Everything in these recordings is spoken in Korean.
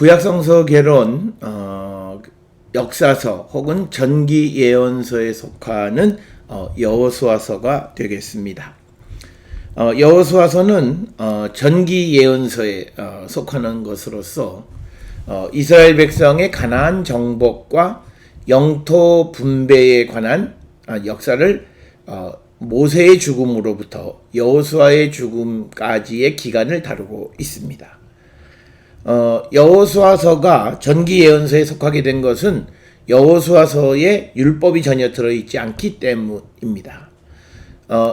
구약성서 개론 역사서 혹은 전기 예언서에 속하는 여호수아서가 되겠습니다. 여호수아서는 전기 예언서에 속하는 것으로서 이스라엘 백성의 가나안 정복과 영토 분배에 관한 역사를 모세의 죽음으로부터 여호수아의 죽음까지의 기간을 다루고 있습니다. 여호수아서가 전기 예언서에 속하게 된 것은 여호수아서에 율법이 전혀 들어있지 않기 때문입니다.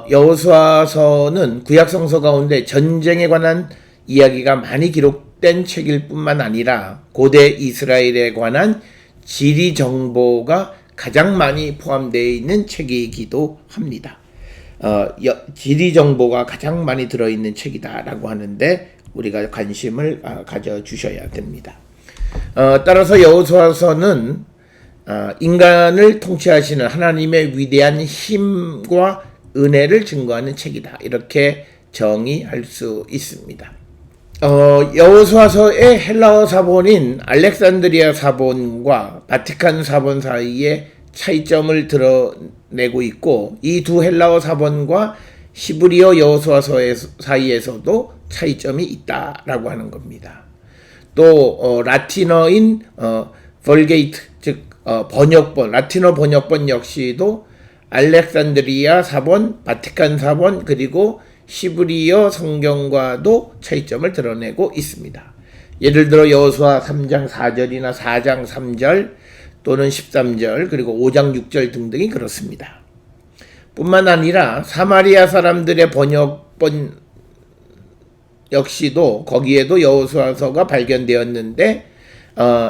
여호수아서는 구약성서 가운데 전쟁에 관한 이야기가 많이 기록된 책일 뿐만 아니라 고대 이스라엘에 관한 지리 정보가 가장 많이 포함되어 있는 책이기도 합니다. 지리 정보가 가장 많이 들어있는 책이다라고 하는데 우리가 관심을 가져주셔야 됩니다. 따라서 여호수아서는 인간을 통치하시는 하나님의 위대한 힘과 은혜를 증거하는 책이다. 이렇게 정의할 수 있습니다. 여호수아서의 헬라어 사본인 알렉산드리아 사본과 바티칸 사본 사이에 차이점을 드러내고 있고 이 두 헬라어 사본과 히브리어 여호수아서 사이에서도 차이점이 있다라고 하는 겁니다. 또 라틴어인 벌게이트 즉 번역본 라틴어 번역본 역시도 알렉산드리아 사본, 바티칸 사본 그리고 히브리어 성경과도 차이점을 드러내고 있습니다. 예를 들어 여호수아 3장 4절이나 4장 3절 또는 13절 그리고 5장 6절 등등이 그렇습니다. 뿐만 아니라 사마리아 사람들의 번역본 역시도 거기에도 여호수아서가 발견되었는데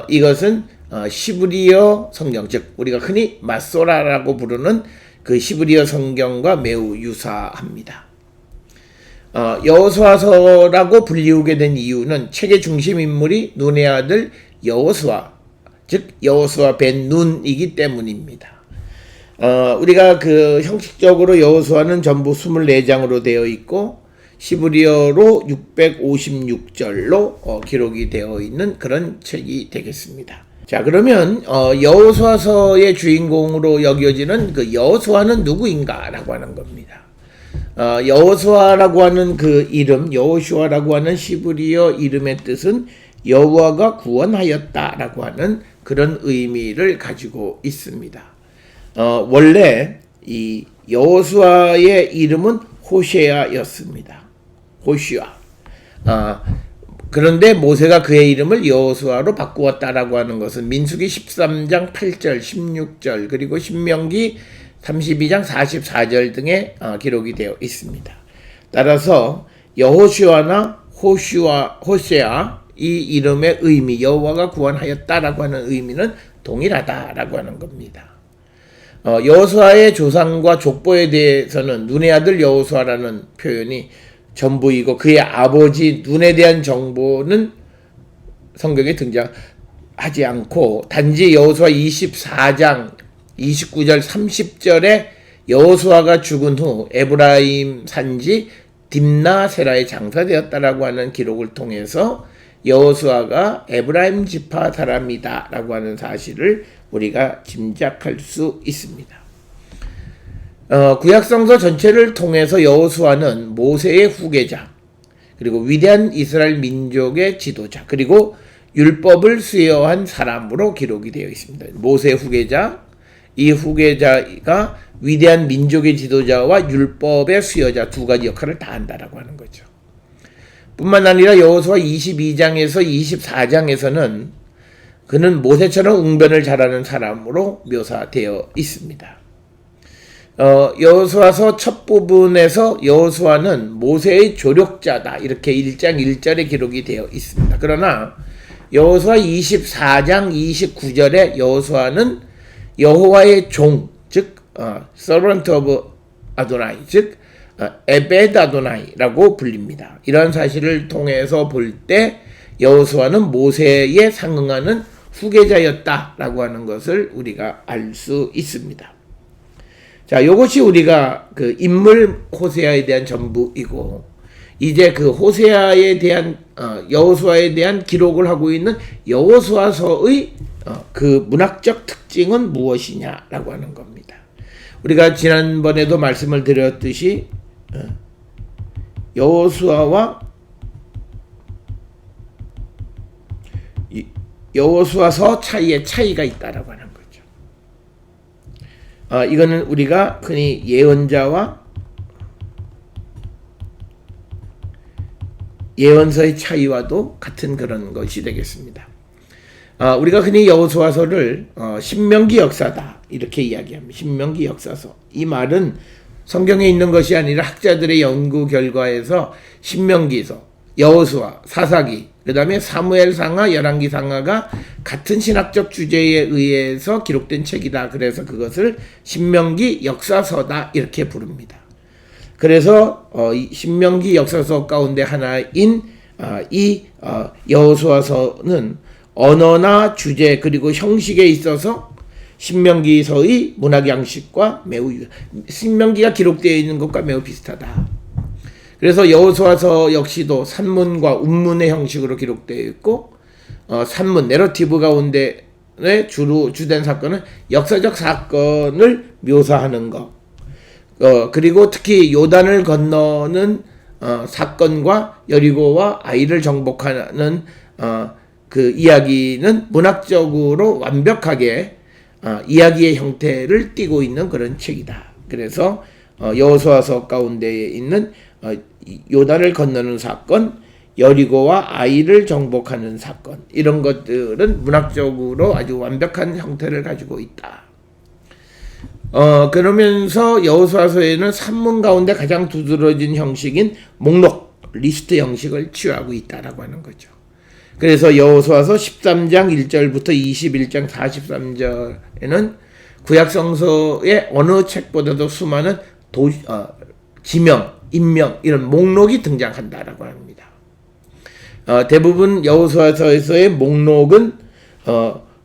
이것은 히브리어 성경 즉 우리가 흔히 마소라라고 부르는 그 히브리어 성경과 매우 유사합니다. 여호수아서라고 불리우게 된 이유는 책의 중심 인물이 눈의 아들 여호수아 즉 여호수아 벤 눈이기 때문입니다. 우리가 그 형식적으로 여호수아는 전부 24장으로 되어 있고 히브리어로 656절로 기록이 되어 있는 그런 책이 되겠습니다. 자, 그러면 여호수아서의 주인공으로 여겨지는 그 여호수아는 누구인가라고 하는 겁니다. 여호수아라고 하는 그 이름, 여호슈아라고 하는 히브리어 이름의 뜻은 여호와가 구원하였다라고 하는 그런 의미를 가지고 있습니다. 원래 이 여호수아의 이름은 호세아였습니다. 호슈아. 그런데 모세가 그의 이름을 여호수아로 바꾸었다라고 하는 것은 민수기 13장 8절, 16절 그리고 신명기 32장 44절 등에 기록이 되어 있습니다. 따라서 여호슈아나 호세아 이 이름의 의미 여호와가 구원하였다라고 하는 의미는 동일하다라고 하는 겁니다. 여호수아의 조상과 족보에 대해서는 눈의 아들 여호수아라는 표현이 전부이고 그의 아버지 눈에 대한 정보는 성경에 등장하지 않고 단지 여호수아 24장 29절 30절에 여호수아가 죽은 후 에브라임 산지 딥나세라에 장사되었다라고 하는 기록을 통해서 여호수아가 에브라임 지파 사람이다라고 하는 사실을 우리가 짐작할 수 있습니다. 구약성서 전체를 통해서 여호수아는 모세의 후계자 그리고 위대한 이스라엘 민족의 지도자 그리고 율법을 수여한 사람으로 기록이 되어 있습니다. 모세의 후계자, 이 후계자가 위대한 민족의 지도자와 율법의 수여자 두 가지 역할을 다 한다라고 하는 거죠. 뿐만 아니라 여호수아 22장에서 24장에서는 그는 모세처럼 응변을 잘하는 사람으로 묘사되어 있습니다. 여호수아서 첫 부분에서 여호수아는 모세의 조력자다 이렇게 1장 1절에 기록이 되어 있습니다. 그러나 여호수아 24장 29절에 여호수아는 여호와의 종, 즉 servant of Adonai, 즉 에벳 아도나이라고 불립니다. 이런 사실을 통해서 볼 때 여호수아는 모세에 상응하는 후계자였다라고 하는 것을 우리가 알 수 있습니다. 자, 이것이 우리가 그 인물 호세아에 대한 전부이고 이제 그 호세아에 대한 여호수아에 대한 기록을 하고 있는 여호수아서의 그 문학적 특징은 무엇이냐라고 하는 겁니다. 우리가 지난번에도 말씀을 드렸듯이 여호수아와 여호수아서 차이에 차이가 있다라고 하는 거죠. 이거는 우리가 흔히 예언자와 예언서의 차이와도 같은 그런 것이 되겠습니다. 우리가 흔히 여호수아서를 신명기 역사다 이렇게 이야기합니다. 신명기 역사서. 이 말은 성경에 있는 것이 아니라 학자들의 연구 결과에서 신명기서, 여호수아, 사사기, 그 다음에 사무엘상하, 열왕기상하가 같은 신학적 주제에 의해서 기록된 책이다. 그래서 그것을 신명기 역사서다 이렇게 부릅니다. 그래서 신명기 역사서 가운데 하나인 이 여호수아서는 언어나 주제 그리고 형식에 있어서 신명기서의 문학 양식과 매우 신명기가 기록되어 있는 것과 매우 비슷하다. 그래서 여호수아서 역시도 산문과 운문의 형식으로 기록되어 있고 산문 내러티브 가운데 주로 주된 사건은 역사적 사건을 묘사하는 것. 그리고 특히 요단을 건너는 사건과 여리고와 아이를 정복하는 그 이야기는 문학적으로 완벽하게 이야기의 형태를 띠고 있는 그런 책이다. 그래서 여호수아서 가운데에 있는 요단을 건너는 사건, 여리고와 아이를 정복하는 사건, 이런 것들은 문학적으로 아주 완벽한 형태를 가지고 있다. 그러면서 여호수아서에는 산문 가운데 가장 두드러진 형식인 목록, 리스트 형식을 취하고 있다라고 하는 거죠. 그래서 여호수아서 13장 1절부터 21장 43절에는 구약성서의 어느 책보다도 수많은 지명, 인명 이런 목록이 등장한다라고 합니다. 대부분 여호수아서에서의 목록은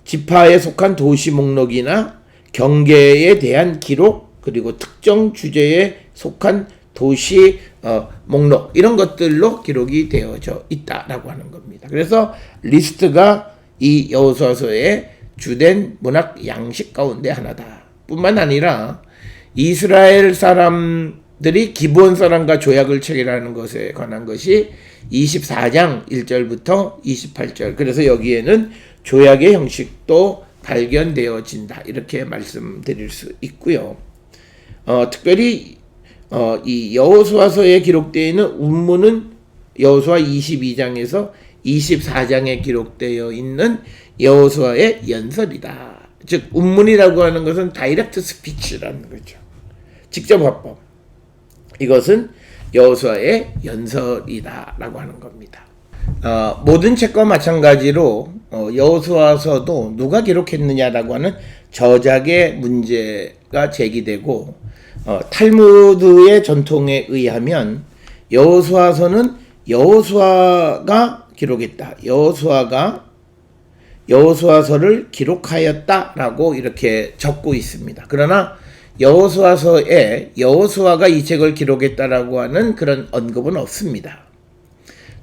지파에 속한 도시 목록이나 경계에 대한 기록 그리고 특정 주제에 속한 도시 목록 이런 것들로 기록이 되어져 있다라고 하는 겁니다. 그래서 리스트가 이 여호수아서의 주된 문학 양식 가운데 하나다. 뿐만 아니라 이스라엘 사람들이 기브온 사람과 조약을 체결하는 것에 관한 것이 24장 1절부터 28절. 그래서 여기에는 조약의 형식도 발견되어진다. 이렇게 말씀드릴 수 있고요. 특별히 이 여호수아서에 기록되어 있는 운문은 여호수아 22장에서 24장에 기록되어 있는 여호수아의 연설이다. 즉 운문이라고 하는 것은 다이렉트 스피치라는 거죠. 직접 화법. 이것은 여호수아의 연설이다라고 하는 겁니다. 모든 책과 마찬가지로 여호수아서도 누가 기록했느냐라고 하는 저작의 문제가 제기되고 탈무드의 전통에 의하면 여호수아서는 여호수아가 기록했다. 여호수아서를 기록하였다라고 이렇게 적고 있습니다. 그러나 여호수아서에 여호수아가 이 책을 기록했다라고 하는 그런 언급은 없습니다.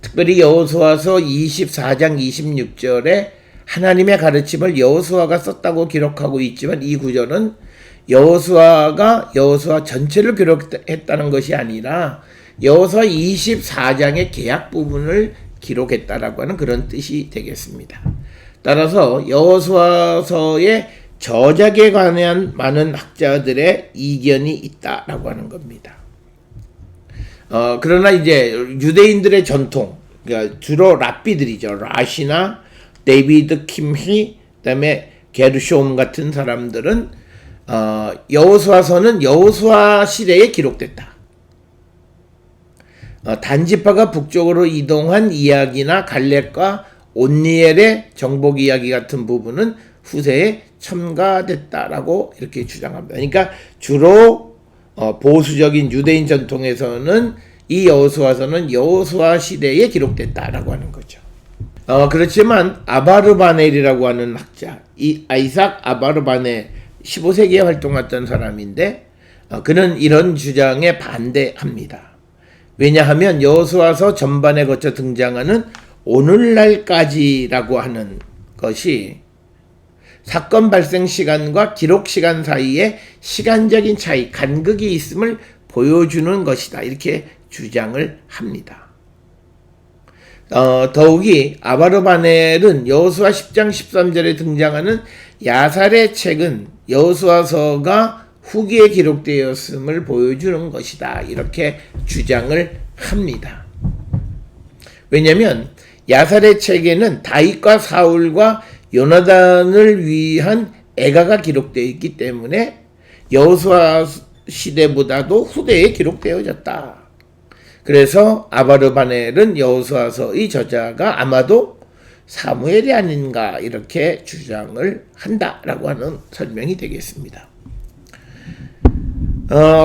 특별히 여호수아서 24장 26절에 하나님의 가르침을 여호수아가 썼다고 기록하고 있지만 이 구절은 여호수아가 여호수아 전체를 기록했다는 것이 아니라 여호수아 24장의 개약 부분을 기록했다라고 하는 그런 뜻이 되겠습니다. 따라서 여호수아서의 저작에 관한 많은 학자들의 이견이 있다라고 하는 겁니다. 그러나 이제 유대인들의 전통, 그러니까 주로 랍비들이죠. 라시나 데이비드 킴히, 그다음에 게르숑 같은 사람들은 여호수아서는 여호수아 시대에 기록됐다. 단지파가 북쪽으로 이동한 이야기나 갈렙과 온니엘의 정복 이야기 같은 부분은 후세에 첨가됐다라고 이렇게 주장합니다. 그러니까 주로 보수적인 유대인 전통에서는 이 여호수아서는 여호수아 시대에 기록됐다라고 하는 거죠. 그렇지만 아바르바넬이라고 하는 학자, 이 아이삭 아바르바넬 15세기에 활동했던 사람인데 그는 이런 주장에 반대합니다. 왜냐하면 여호수아서 전반에 거쳐 등장하는 오늘날까지라고 하는 것이 사건 발생 시간과 기록 시간 사이에 시간적인 차이, 간극이 있음을 보여주는 것이다. 이렇게 주장을 합니다. 더욱이 아바르바넬은 여호수아 10장 13절에 등장하는 야살의 책은 여호수아서가 후기에 기록되었음을 보여주는 것이다. 이렇게 주장을 합니다. 왜냐하면 야살의 책에는 다윗과 사울과 요나단을 위한 애가가 기록되어 있기 때문에 여호수아 시대보다도 후대에 기록되어졌다. 그래서 아바르바넬은 여호수아서의 저자가 아마도 사무엘이 아닌가 이렇게 주장을 한다라고 하는 설명이 되겠습니다.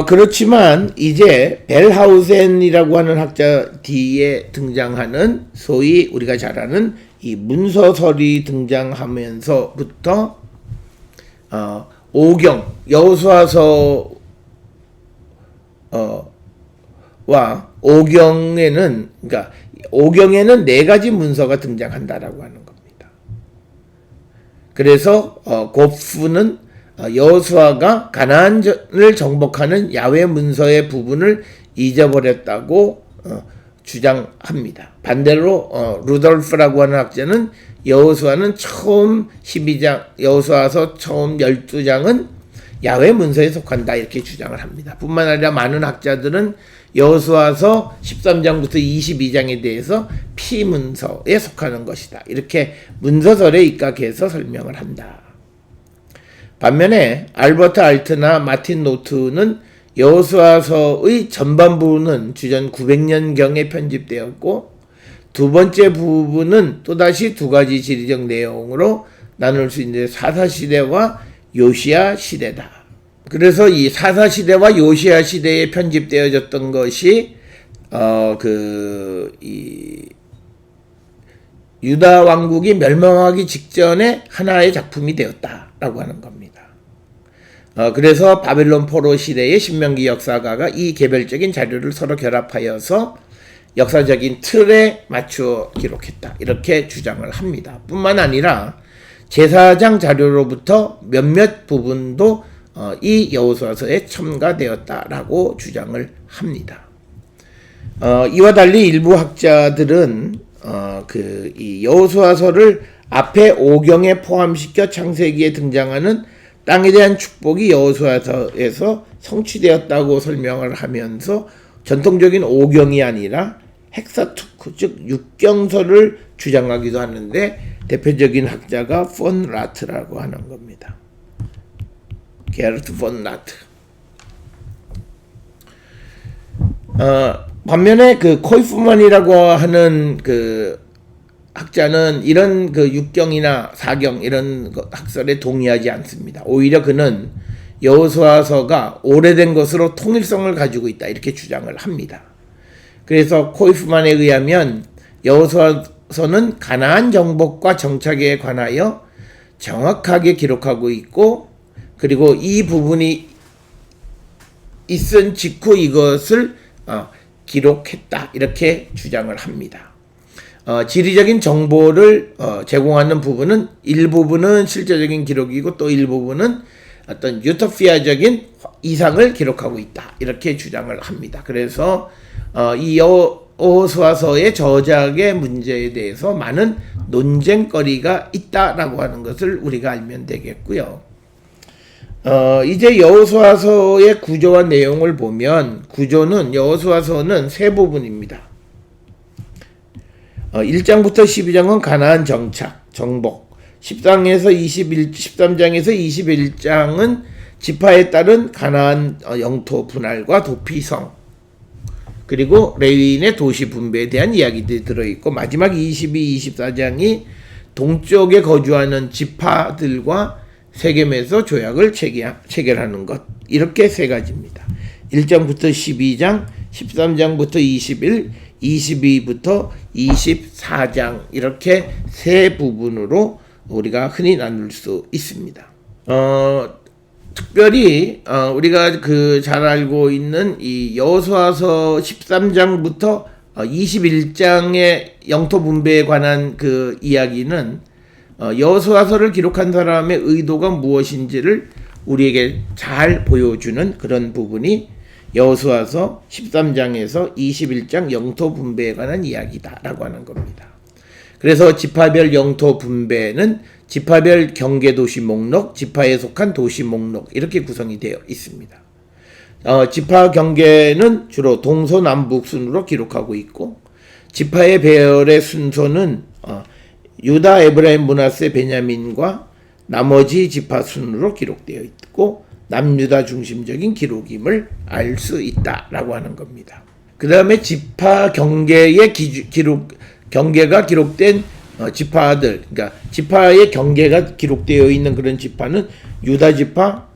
그렇지만 이제 벨하우센이라고 하는 학자 뒤에 등장하는 소위 우리가 잘 아는 이 문서설이 등장하면서부터 오경 여호수아서 와 오경에는 그러니까 오경에는 네 가지 문서가 등장한다라고 하는 겁니다. 그래서 고프는 여호수아가 가나안을 정복하는 야훼 문서의 부분을 잊어버렸다고 주장합니다. 반대로 루돌프라고 하는 학자는 여호수아는 처음 12장, 여호수아서 처음 12장은 야훼 문서에 속한다 이렇게 주장을 합니다. 뿐만 아니라 많은 학자들은 여호수아서 13장부터 22장에 대해서 피문서에 속하는 것이다. 이렇게 문서설에 입각해서 설명을 한다. 반면에 알버트 알트나 마틴 노트는 여호수아서의 전반부는 주전 900년경에 편집되었고 두 번째 부분은 또다시 두 가지 지리적 내용으로 나눌 수 있는 사사시대와 요시야 시대다. 그래서 이 사사시대와 요시야 시대에 편집되어졌던 것이 유다 왕국이 멸망하기 직전에 하나의 작품이 되었다라고 하는 겁니다. 그래서 바벨론 포로 시대의 신명기 역사가가 이 개별적인 자료를 서로 결합하여서 역사적인 틀에 맞추어 기록했다. 이렇게 주장을 합니다. 뿐만 아니라 제사장 자료로부터 몇몇 부분도 이 여호수아서에 첨가되었다라고 주장을 합니다. 이와 달리 일부 학자들은 이 여호수아서를 앞에 오경에 포함시켜 창세기에 등장하는 땅에 대한 축복이 여호수아서에서 성취되었다고 설명을 하면서 전통적인 오경이 아니라 헥사투크 즉 육경서를 주장하기도 하는데 대표적인 학자가 폰 라트라고 하는 겁니다. 게르트 폰 라트. 반면에 그 코이프만이라고 하는 그 학자는 이런 그 육경이나 사경 이런 학설에 동의하지 않습니다. 오히려 그는 여호수아서가 오래된 것으로 통일성을 가지고 있다 이렇게 주장을 합니다. 그래서 코이프만에 의하면 여호수아서는 가나안 정복과 정착에 관하여 정확하게 기록하고 있고 그리고 이 부분이 있은 직후 이것을 기록했다 이렇게 주장을 합니다. 지리적인 정보를 제공하는 부분은 일부분은 실제적인 기록이고 또 일부분은 어떤 유토피아적인 이상을 기록하고 있다 이렇게 주장을 합니다. 그래서 이 여호수아서의 저작의 문제에 대해서 많은 논쟁거리가 있다라고 하는 것을 우리가 알면 되겠고요. 이제 여호수아서의 구조와 내용을 보면 여호수아서는 세 부분입니다. 1장부터 12장은 가나안 정착, 정복, 13장에서 21장은 지파에 따른 가나안 영토 분할과 도피성, 그리고 레위인의 도시 분배에 대한 이야기들이 들어있고 마지막 22, 24장이 동쪽에 거주하는 지파들과 세겜에서 조약을 체결하는 것 이렇게 세 가지입니다. 1장부터 12장, 13장부터 21, 22부터 24장 이렇게 세 부분으로 우리가 흔히 나눌 수 있습니다. 특별히 우리가 잘 알고 있는 이 여호수아서 13장부터 21장의 영토 분배에 관한 그 이야기는 여호수아서를 기록한 사람의 의도가 무엇인지를 우리에게 잘 보여주는 그런 부분이 여호수아서 13장에서 21장 영토 분배에 관한 이야기다라고 하는 겁니다. 그래서 지파별 영토 분배는 지파별 경계도시 목록, 지파에 속한 도시 목록 이렇게 구성이 되어 있습니다. 지파 경계는 주로 동서남북 순으로 기록하고 있고 지파의 배열의 순서는 유다, 에브라임, 므낫세, 베냐민과 나머지 지파 순으로 기록되어 있고 남유다 중심적인 기록임을 알 수 있다라고 하는 겁니다. 그 다음에 지파 경계의 경계가 기록된 지파들, 그러니까 지파의 경계가 기록되어 있는 그런 지파는 유다 지파,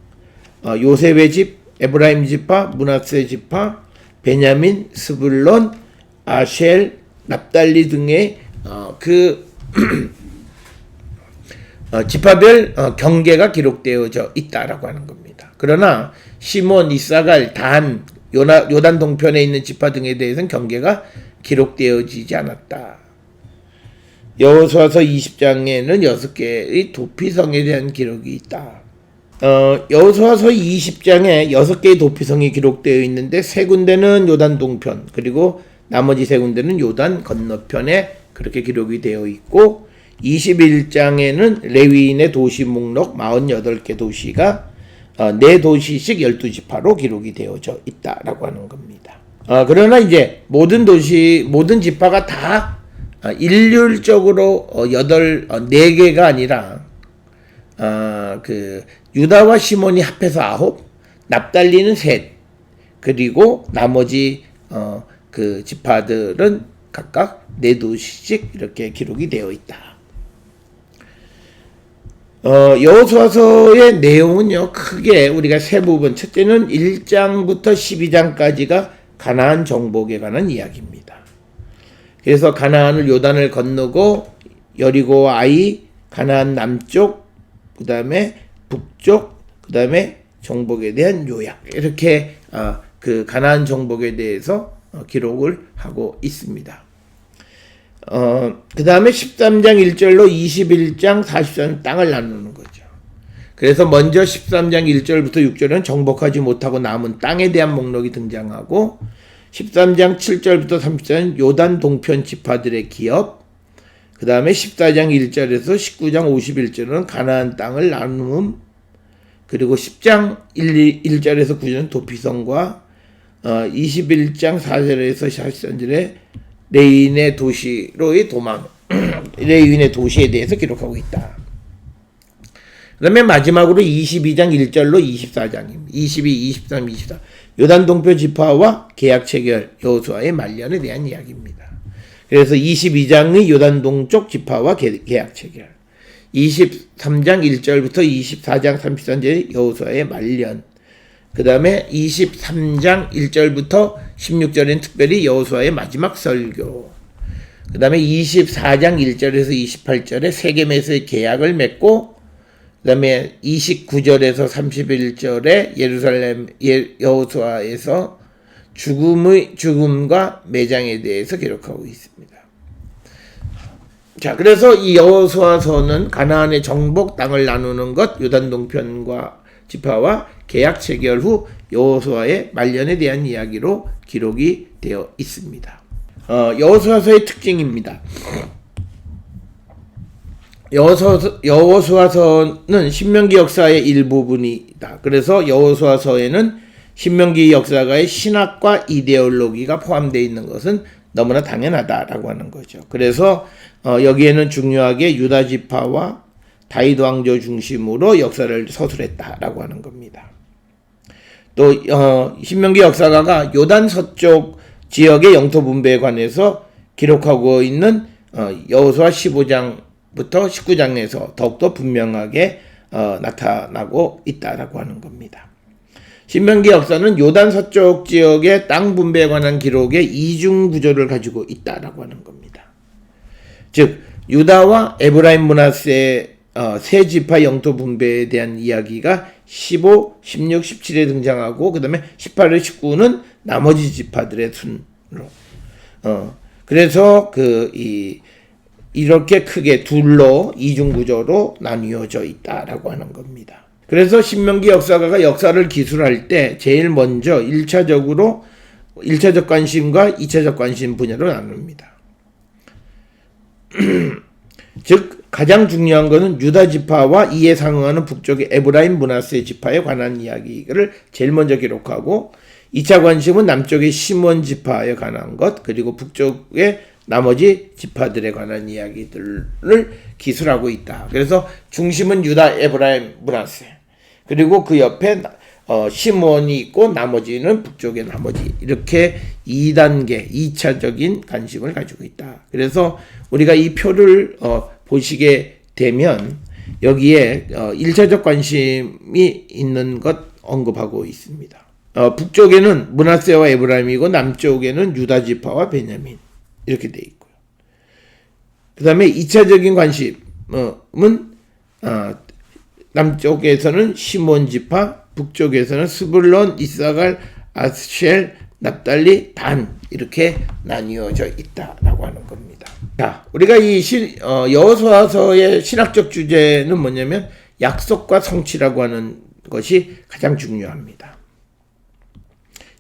요셉의 집, 에브라임 지파, 므낫세 지파, 베냐민, 스불론, 아셀, 납달리 등의 지파별 경계가 기록되어져 있다라고 하는 겁니다. 그러나 시몬, 이사갈, 단, 요단 동편에 있는 지파 등에 대해서는 경계가 기록되어지지 않았다. 여호수아서 20장에는 6개의 도피성에 대한 기록이 있다. 여호수아서 20장에 6개의 도피성이 기록되어 있는데 3군데는 요단 동편, 그리고 나머지 3군데는 요단 건너편에 그렇게 기록이 되어 있고 21장에는 레위인의 도시 목록 48개 도시가 4도시씩 12지파로 기록이 되어져 있다라고 하는 겁니다. 그러나 이제 모든 지파가 다 일률적으로 4개가 아니라 유다와 시몬이 합해서 9, 납달리는 3, 그리고 나머지 지파들은 각각 4도시씩 이렇게 기록이 되어 있다. 여호수아서의 내용은요, 크게 우리가 세 부분, 첫째는 1장부터 12장까지가 가나안 정복에 관한 이야기입니다. 그래서 가나안을 요단을 건너고 여리고 아이, 가나안 남쪽, 그 다음에 북쪽, 그 다음에 정복에 대한 요약, 이렇게 가나안 정복에 대해서 기록을 하고 있습니다. 그 다음에 13장 1절로 21장 44장 땅을 나누는 거죠. 그래서 먼저 13장 1절부터 6절은 정복하지 못하고 남은 땅에 대한 목록이 등장하고 13장 7절부터 30절은 요단 동편 지파들의 기업, 그 다음에 14장 1절에서 19장 51절은 가나안 땅을 나눔, 그리고 10장 1절에서 9절은 도피성과 21장 4절에서 43절에 레위인의 도시로의 도망, 레위인의 도시에 대해서 기록하고 있다. 그 다음에 마지막으로 22장 1절로 24장입니다. 22, 23, 24. 요단 동편 지파와 계약 체결, 여호수아의 말년에 대한 이야기입니다. 그래서 22장의 요단 동쪽 지파와 계약 체결, 23장 1절부터 24장 33절의 여호수아의 말년, 그 다음에 23장 1절부터 16절엔 특별히 여호수아의 마지막 설교, 그 다음에 24장 1절에서 28절에 세겜에서의 계약을 맺고, 그 다음에 29절에서 31절에 예루살렘 여호수아에서 죽음과 매장에 대해서 기록하고 있습니다. 자, 그래서 이 여호수아서는 가나안의 정복 땅을 나누는 것, 요단 동편과 지파와 계약 체결 후 여호수아의 말년에 대한 이야기로 기록이 되어 있습니다. 여호수아서의 특징입니다. 여호수아서는 신명기 역사의 일부분이다. 그래서 여호수아서에는 신명기 역사가의 신학과 이데올로기가 포함되어 있는 것은 너무나 당연하다라고 하는 거죠. 그래서 여기에는 중요하게 유다 지파와 다윗 왕조 중심으로 역사를 서술했다라고 하는 겁니다. 또 신명기 역사가가 요단 서쪽 지역의 영토 분배에 관해서 기록하고 있는 여호수아 15장부터 19장에서 더욱더 분명하게 나타나고 있다라고 하는 겁니다. 신명기 역사는 요단 서쪽 지역의 땅 분배에 관한 기록의 이중 구조를 가지고 있다라고 하는 겁니다. 즉 유다와 에브라임 므낫세 세 지파 영토 분배에 대한 이야기가 15, 16, 17에 등장하고 그 다음에 18, 19는 나머지 지파들의 순으로 그래서 이렇게 크게 둘로 이중구조로 나뉘어져 있다라고 하는 겁니다. 그래서 신명기 역사가가 역사를 기술할 때 제일 먼저 1차적 관심과 2차적 관심 분야로 나눕니다. 즉 가장 중요한 것은 유다 지파와 이에 상응하는 북쪽의 에브라임 므낫세 지파에 관한 이야기를 제일 먼저 기록하고 2차 관심은 남쪽의 시몬 지파에 관한 것 그리고 북쪽의 나머지 지파들에 관한 이야기들을 기술하고 있다. 그래서 중심은 유다, 에브라임, 므낫세 그리고 그 옆에 시몬이 있고 나머지는 북쪽의 나머지 이렇게 2단계 2차적인 관심을 가지고 있다. 그래서 우리가 이 표를 보시게 되면 여기에 1차적 관심이 있는 것 언급하고 있습니다. 북쪽에는 므낫세와 에브라임이고 남쪽에는 유다 지파와 베냐민 이렇게 돼 있고요. 그 다음에 2차적인 관심은 남쪽에서는 시몬 지파, 북쪽에서는 스불론, 이사갈, 아스헬, 납달리, 단 이렇게 나뉘어져 있다라고 하는 겁니다. 자, 우리가 이 여호수아서의 신학적 주제는 뭐냐면 약속과 성취라고 하는 것이 가장 중요합니다.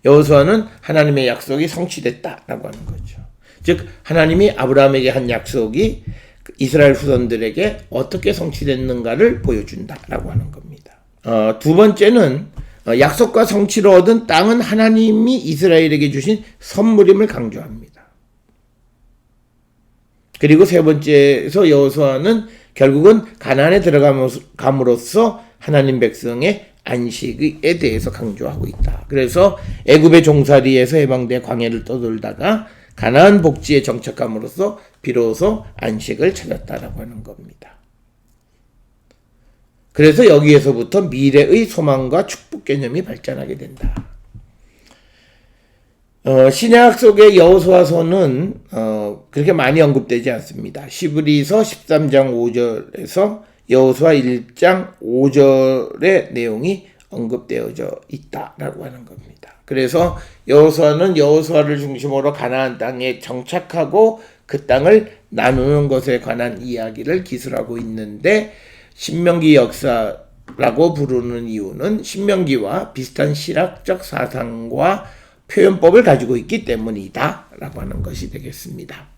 여호수아는 하나님의 약속이 성취됐다라고 하는 거죠. 즉 하나님이 아브라함에게 한 약속이 이스라엘 후손들에게 어떻게 성취됐는가를 보여준다라고 하는 겁니다. 두 번째는 약속과 성취를 얻은 땅은 하나님이 이스라엘에게 주신 선물임을 강조합니다. 그리고 세 번째에서 여호수아는 결국은 가나안에 들어감으로써 하나님 백성의 안식에 대해서 강조하고 있다. 그래서 애굽의 종살이에서 해방돼 광야를 떠돌다가 가나안 복지에 정착함으로써 비로소 안식을 찾았다라고 하는 겁니다. 그래서 여기에서부터 미래의 소망과 축복 개념이 발전하게 된다. 신약 속의 여호수아서는 그렇게 많이 언급되지 않습니다. 시브리서 13장 5절에서 여호수아 1장 5절의 내용이 언급되어져 있다라고 하는 겁니다. 그래서 여호수아는 여호수아를 중심으로 가나안 땅에 정착하고 그 땅을 나누는 것에 관한 이야기를 기술하고 있는데 신명기 역사라고 부르는 이유는 신명기와 비슷한 신학적 사상과 표현법을 가지고 있기 때문이다 라고 하는 것이 되겠습니다.